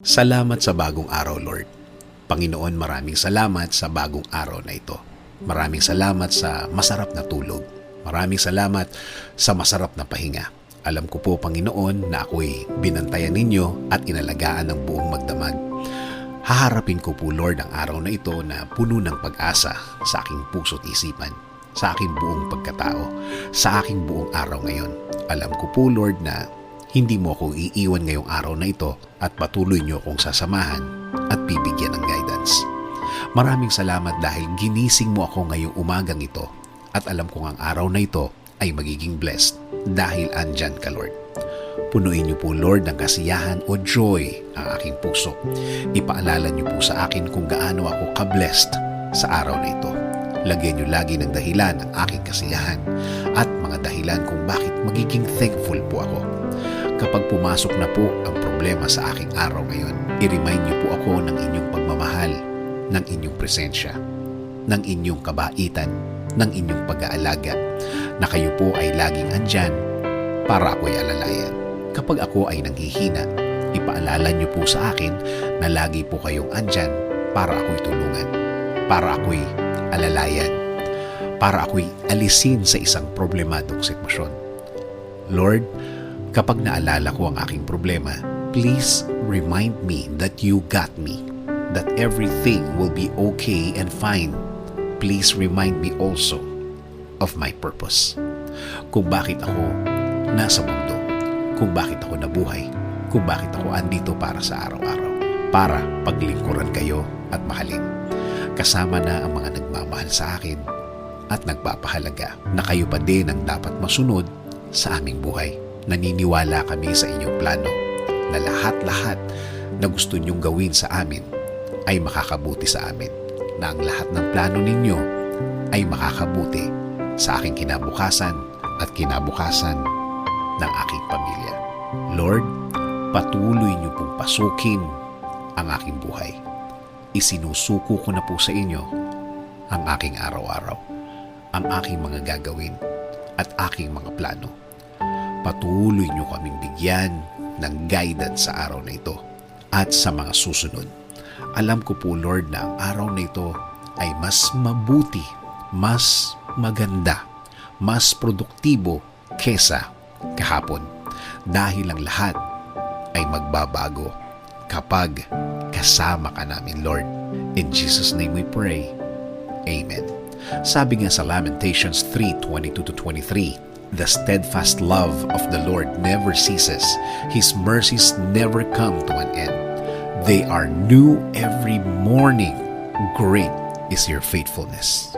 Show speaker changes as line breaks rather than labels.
Salamat sa bagong araw, Lord. Panginoon, maraming salamat sa bagong araw na ito. Maraming salamat sa masarap na tulog. Maraming salamat sa masarap na pahinga. Alam ko po, Panginoon, na ako'y binantayan ninyo at inalagaan ng buong magdamag. Haharapin ko po, Lord, ang araw na ito na puno ng pag-asa sa aking puso't isipan, sa aking buong pagkatao, sa aking buong araw ngayon. Alam ko po, Lord, na hindi mo ako iiwan ngayong araw na ito at patuloy niyo akong sasamahan at bibigyan ng guidance. Maraming salamat dahil ginising mo ako ngayong umagang ito at alam kong ang araw na ito ay magiging blessed dahil andyan ka, Lord. Punuin niyo po, Lord, ng kasiyahan o joy ang aking puso. Ipaalala niyo po sa akin kung gaano ako ka-blessed sa araw na ito. Lagyan niyo lagi ng dahilan ang aking kasiyahan at mga dahilan kung bakit magiging thankful po ako. Kapag pumasok na po ang problema sa aking araw ngayon, i-remind niyo po ako ng inyong pagmamahal, ng inyong presensya, ng inyong kabaitan, ng inyong pag-aalaga, na kayo po ay laging andyan para ako'y alalayan. Kapag ako ay nanghihina, ipaalala niyo po sa akin na lagi po kayong andyan para ako'y tulungan, para ako'y alalayan, para ako'y alisin sa isang problemadong sitwasyon. Lord, kapag naalala ko ang aking problema, please remind me that you got me, that everything will be okay and fine. Please remind me also of my purpose. Kung bakit ako nasa mundo, kung bakit ako nabuhay, kung bakit ako andito para sa araw-araw, para paglingkuran kayo at mahalin. Kasama na ang mga nagmamahal sa akin at nagpapahalaga na kayo pa din ang dapat masunod sa aming buhay. Naniniwala kami sa inyong plano na lahat-lahat na gusto niyong gawin sa amin ay makakabuti sa amin, na ang lahat ng plano ninyo ay makakabuti sa aking kinabukasan at kinabukasan ng aking pamilya. Lord, patuloy niyo pong pasukin ang aking buhay. Isinusuko ko na po sa inyo ang aking araw-araw, ang aking mga gagawin at aking mga plano. Patuloy niyo kaming bigyan ng guidance sa araw na ito at sa mga susunod. Alam ko po, Lord, na ang araw na ito ay mas mabuti, mas maganda, mas produktibo kesa kahapon. Dahil ang lahat ay magbabago kapag kasama ka namin, Lord. In Jesus' name we pray. Amen. Sabi nga sa Lamentations 3:22-23, "The steadfast love of the Lord never ceases. His mercies never come to an end. They are new every morning. Great is your faithfulness."